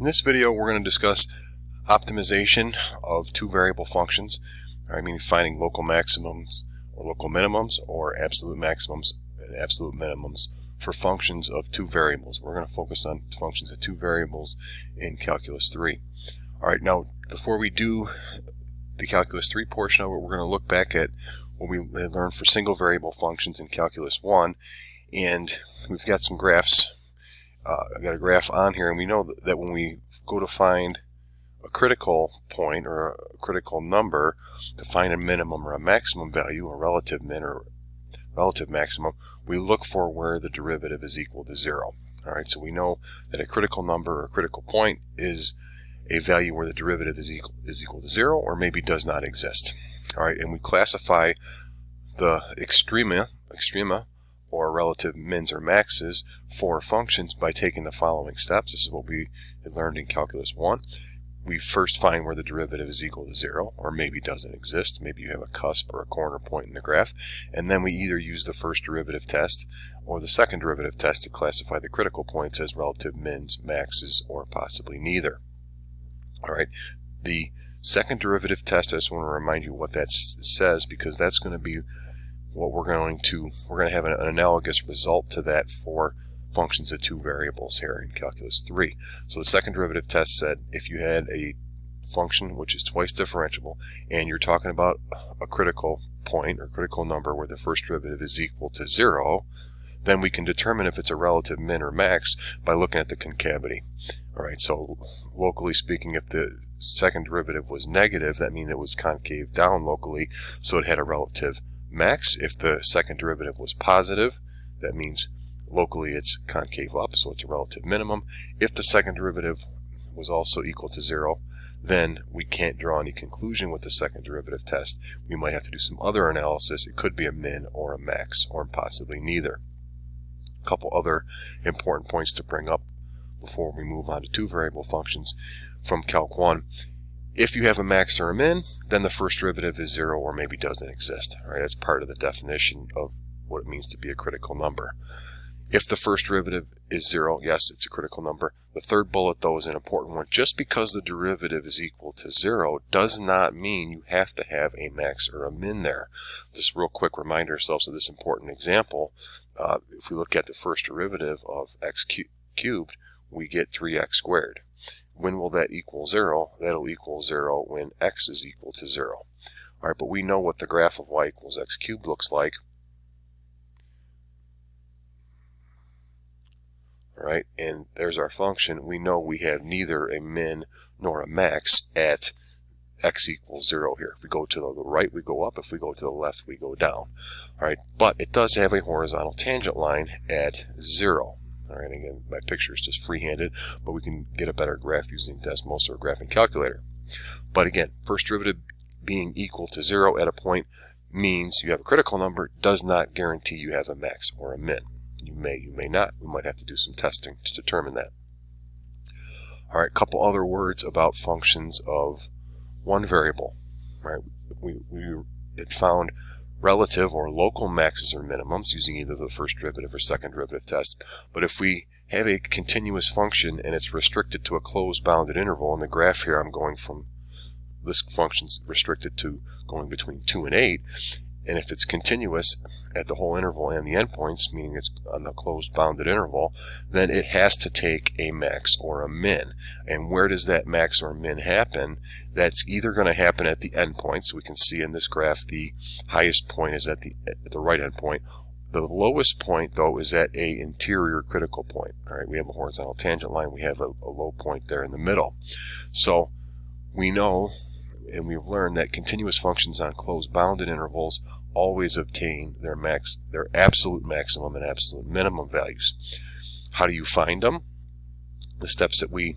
In this video, we're going to discuss optimization of two variable functions. Meaning finding local maximums or local minimums or absolute maximums and absolute minimums for functions of two variables. We're going to focus on functions of two variables in Calculus 3. Alright, now before we do the Calculus 3 portion of it, we're going to look back at what we learned for single variable functions in Calculus 1, and we've got some graphs. I've got a graph on here, and we know that when we go to find a critical point or a critical number, to find a minimum or a maximum value, a relative min or relative maximum, we look for where the derivative is equal to 0. Alright, so we know that a critical number or a critical point is a value where the derivative is equal to 0 or maybe does not exist. Alright, and we classify the extrema or relative mins or maxes for functions by taking the following steps. This is what we had learned in Calculus 1. We first find where the derivative is equal to 0 or maybe doesn't exist. Maybe you have a cusp or a corner point in the graph, and then we either use the first derivative test or the second derivative test to classify the critical points as relative mins, maxes, or possibly neither. Alright, the second derivative test, I just want to remind you what that says, because that's going to be what we're going to have an analogous result to that for functions of two variables here in Calculus 3. So the second derivative test said if you had a function which is twice differentiable and you're talking about a critical point or critical number where the first derivative is equal to 0, then we can determine if it's a relative min or max by looking at the concavity. Alright, so locally speaking, if the second derivative was negative, that means it was concave down locally, so it had a relative max. If the second derivative was positive, that means locally it's concave up, so it's a relative minimum. If the second derivative was also equal to 0, then we can't draw any conclusion with the second derivative test. We might have to do some other analysis. It could be a min or a max or possibly neither. A couple other important points to bring up before we move on to two variable functions from Calc 1. If you have a max or a min, then the first derivative is 0 or maybe doesn't exist. All right, that's part of the definition of what it means to be a critical number. If the first derivative is 0, yes, it's a critical number. The third bullet, though, is an important one. Just because the derivative is equal to 0 does not mean you have to have a max or a min there. Just real quick, remind ourselves of this important example. If we look at the first derivative of x cubed, we get 3x squared. When will that equal 0? That'll equal 0 when x is equal to 0. All right, but we know what the graph of y equals x cubed looks like. All right, and there's our function. We know we have neither a min nor a max at x equals 0 here. If we go to the right, we go up. If we go to the left, we go down. All right, but it does have a horizontal tangent line at 0. All right, again, my picture is just free-handed, but we can get a better graph using Desmos or a graphing calculator. But again, first derivative being equal to 0 at a point means you have a critical number, does not guarantee you have a max or a min. You may not. We might have to do some testing to determine that. All right, a couple other words about functions of one variable. All right, we had found relative or local maxes or minimums using either the first derivative or second derivative test. But if we have a continuous function and it's restricted to a closed bounded interval, in the graph here I'm going from this function's restricted to going between 2 and 8, and if it's continuous at the whole interval and the endpoints, meaning it's on a closed bounded interval, then it has to take a max or a min. And where does that max or min happen? That's either going to happen at the endpoints. We can see in this graph the highest point is at the right endpoint. The lowest point, though, is at a interior critical point. All right, we have a horizontal tangent line. We have a low point there in the middle. So we know, and we've learned, that continuous functions on closed bounded intervals always obtain their absolute maximum and absolute minimum values. How do you find them? The steps that we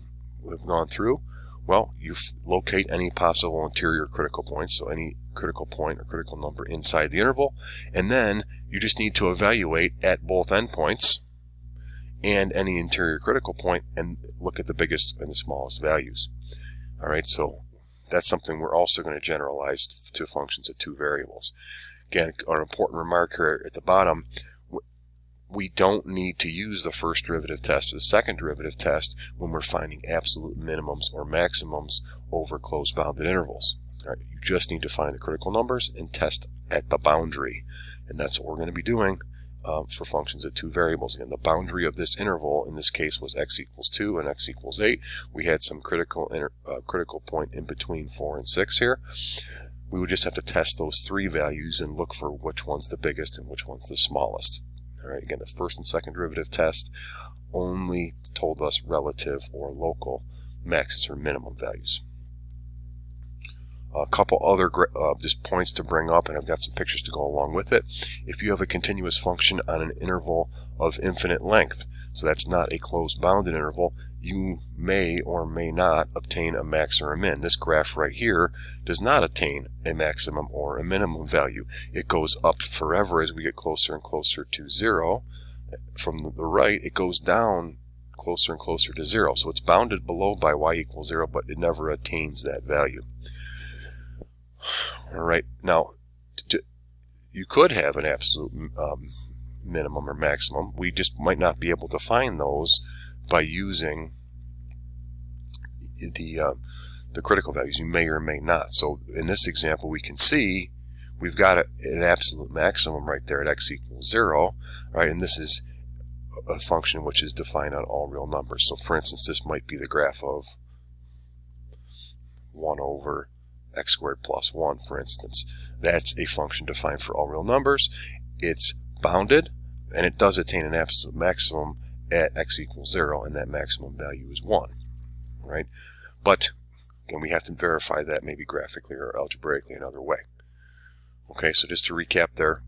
have gone through. Well, you locate any possible interior critical points, so any critical point or critical number inside the interval, and then you just need to evaluate at both endpoints and any interior critical point and look at the biggest and the smallest values. All right, so that's something we're also going to generalize to functions of two variables. Again, an important remark here at the bottom, we don't need to use the first derivative test or the second derivative test when we're finding absolute minimums or maximums over closed bounded intervals. All right, you just need to find the critical numbers and test at the boundary. And that's what we're going to be doing for functions of two variables. Again, the boundary of this interval in this case was x equals 2 and x equals 8. We had some critical point in between 4 and 6 here. We would just have to test those three values and look for which one's the biggest and which one's the smallest. All right, again, the first and second derivative test only told us relative or local maxes or minimum values. A couple other just points to bring up, and I've got some pictures to go along with it. If you have a continuous function on an interval of infinite length, so that's not a closed bounded interval, you may or may not obtain a max or a min. This graph right here does not attain a maximum or a minimum value. It goes up forever as we get closer and closer to 0. From the right, it goes down closer and closer to 0. So it's bounded below by y equals 0, but it never attains that value. All right, now you could have an absolute minimum or maximum. We just might not be able to find those by using the critical values. You may or may not. So in this example, we can see we've got an absolute maximum right there at x equals 0, right? And this is a function which is defined on all real numbers. So for instance, this might be the graph of 1 over x squared plus 1, for instance. That's a function defined for all real numbers. It's bounded, and it does attain an absolute maximum at x equals 0, and that maximum value is 1. Right? But again, we have to verify that maybe graphically or algebraically another way. Okay, so just to recap there,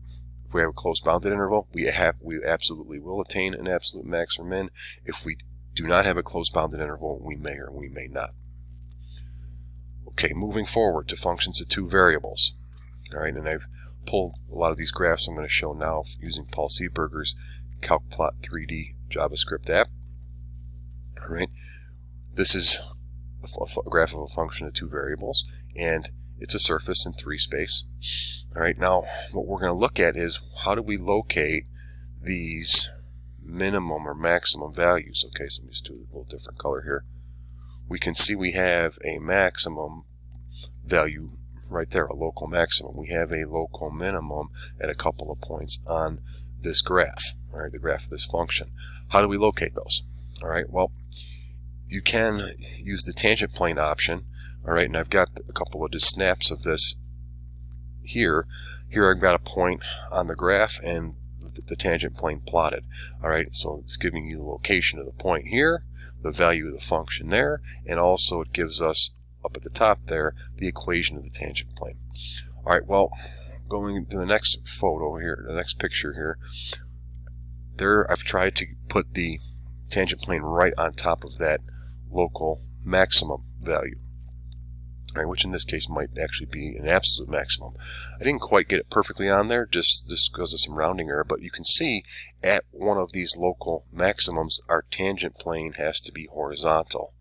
if we have a closed bounded interval, we absolutely will attain an absolute max or min. If we do not have a closed bounded interval, we may or we may not. Okay, moving forward to functions of two variables. All right, and I've pulled a lot of these graphs I'm going to show now using Paul Seeberger's CalcPlot 3D JavaScript app. All right, this is a graph of a function of two variables, and it's a surface in 3 space. All right, now what we're going to look at is how do we locate these minimum or maximum values. Okay, so let me just do a little different color here. We can see we have a maximum value right there, a local maximum. We have a local minimum at a couple of points on this graph, all right, the graph of this function. How do we locate those? All right, well, you can use the tangent plane option, all right, and I've got a couple of just snaps of this here. Here I've got a point on the graph and the tangent plane plotted, all right, so it's giving you the location of the point here, the value of the function there, and also it gives us up at the top there the equation of the tangent plane. All right, well, going to the next photo here, the next picture here, there I've tried to put the tangent plane right on top of that local maximum value, all right, which in this case might actually be an absolute maximum. I didn't quite get it perfectly on there just because of some rounding error, but you can see at one of these local maximums our tangent plane has to be horizontal.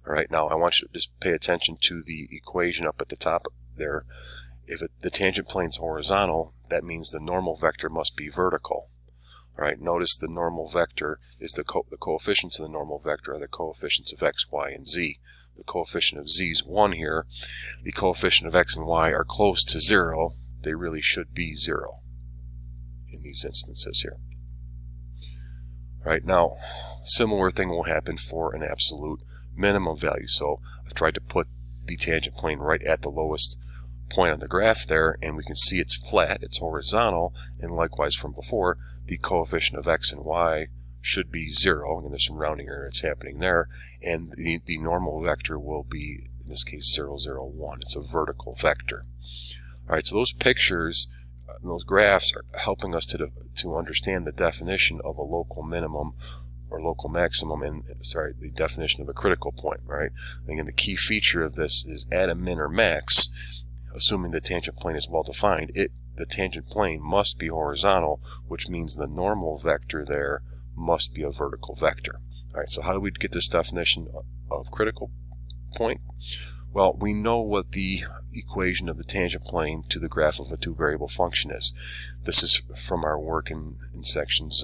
All right, now I want you to just pay attention to the equation up at the top there. If the tangent plane is horizontal, that means the normal vector must be vertical. All right, notice the normal vector is the coefficients of the normal vector are the coefficients of x, y, and z. The coefficient of z is 1 here. The coefficient of x and y are close to 0. They really should be 0 in these instances here. All right, now similar thing will happen for an absolute minimum value. So I've tried to put the tangent plane right at the lowest point on the graph there, and we can see it's flat, it's horizontal, and likewise from before, the coefficient of x and y should be 0, and there's some rounding error that's happening there, and the normal vector will be, in this case, 0, 0, 1. It's a vertical vector. All right, so those pictures, those graphs are helping us to understand the definition of a local minimum or local maximum, and the definition of a critical point, right? Again, the key feature of this is at a min or max, assuming the tangent plane is well defined, the tangent plane must be horizontal, which means the normal vector there must be a vertical vector. All right, so how do we get this definition of critical point? Well, we know what the equation of the tangent plane to the graph of a two-variable function is. This is from our work in sections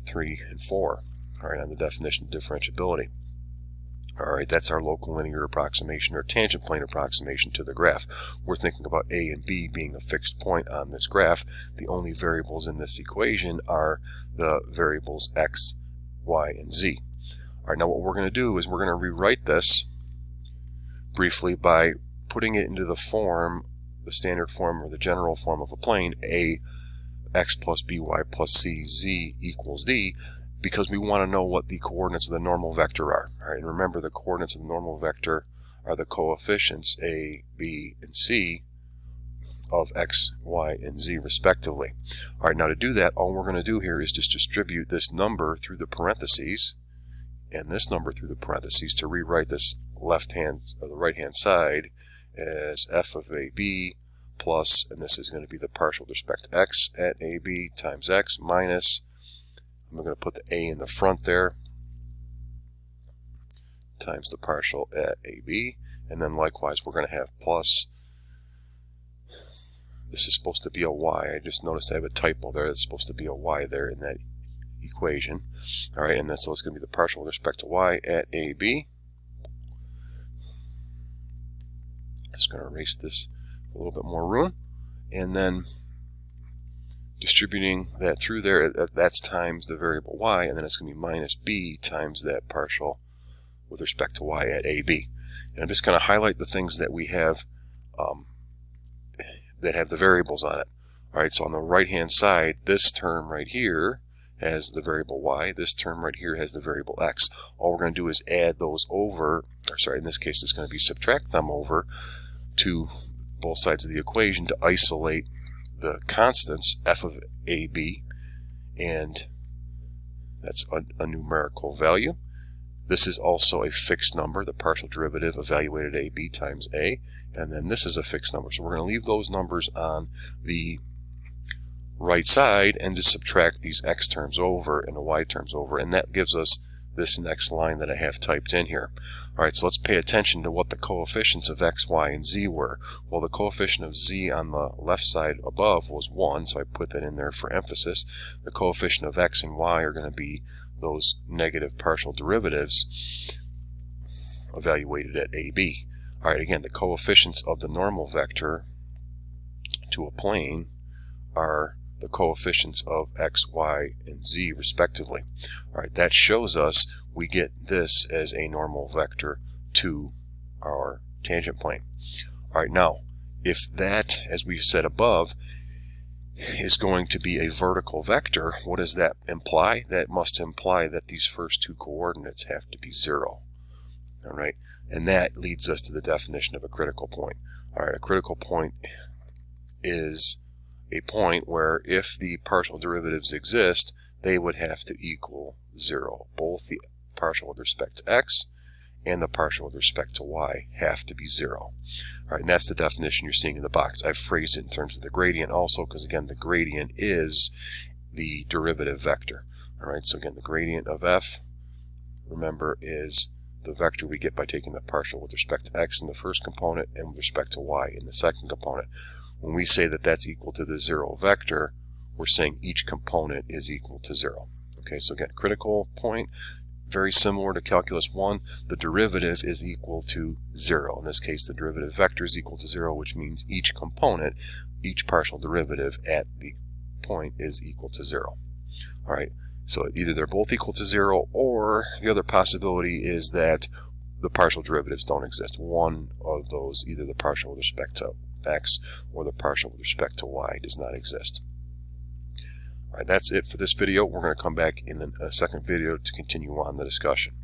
3, and 4. All right, on the definition of differentiability. All right, that's our local linear approximation or tangent plane approximation to the graph. We're thinking about A and B being a fixed point on this graph. The only variables in this equation are the variables x, y, and z. All right, now what we're going to do is we're going to rewrite this briefly by putting it into the form, the standard form or the general form of a plane, a x plus by plus c z equals d, because we want to know what the coordinates of the normal vector are. All right, and remember, the coordinates of the normal vector are the coefficients a, b, and c of x, y, and z respectively. All right, now to do that, all we're going to do here is just distribute this number through the parentheses and this number through the parentheses to rewrite this left hand or the right hand side as f of ab plus, and this is going to be the partial with respect to x at ab times x minus, I'm going to put the a in the front there, times the partial at AB, and then likewise we're going to have plus, this is supposed to be a y, I just noticed I have a typo there, it's supposed to be a y there in that equation. Alright, and then so it's going to be the partial with respect to y at AB. Just going to erase this for a little bit more room, and then distributing that through there, that's times the variable y, and then it's going to be minus b times that partial with respect to y at AB. And I'm just going to highlight the things that we have that have the variables on it. Alright, so on the right hand side, this term right here has the variable y, this term right here has the variable x. All we're going to do is add those over, or sorry, in this case it's going to be subtract them over to both sides of the equation to isolate the constants f of AB, and that's a numerical value. This is also a fixed number, the partial derivative evaluated AB times A, and then this is a fixed number. So we're going to leave those numbers on the right side and just subtract these x terms over and the y terms over, and that gives us this next line that I have typed in here. Alright, so let's pay attention to what the coefficients of x, y, and z were. Well, the coefficient of z on the left side above was 1, so I put that in there for emphasis. The coefficient of x and y are going to be those negative partial derivatives evaluated at AB. Alright, again, the coefficients of the normal vector to a plane are the coefficients of x, y, and z respectively. Alright, that shows us we get this as a normal vector to our tangent plane. Alright, now, if that, as we said above, is going to be a vertical vector, what does that imply? That must imply that these first two coordinates have to be 0. Alright, and that leads us to the definition of a critical point. Alright, a critical point is a point where if the partial derivatives exist, they would have to equal 0. Both the partial with respect to x and the partial with respect to y have to be 0. All right, and that's the definition you're seeing in the box. I've phrased it in terms of the gradient also because, again, the gradient is the derivative vector. All right, so again, the gradient of f, remember, is the vector we get by taking the partial with respect to x in the first component and with respect to y in the second component. When we say that that's equal to the 0 vector, we're saying each component is equal to 0. Okay, so again, critical point, very similar to Calculus 1, the derivative is equal to 0. In this case, the derivative vector is equal to 0, which means each component, each partial derivative at the point is equal to 0. All right, so either they're both equal to 0, or the other possibility is that the partial derivatives don't exist. One of those, either the partial with respect to x or the partial with respect to y, does not exist. Alright, that's it for this video. We're going to come back in a second video to continue on the discussion.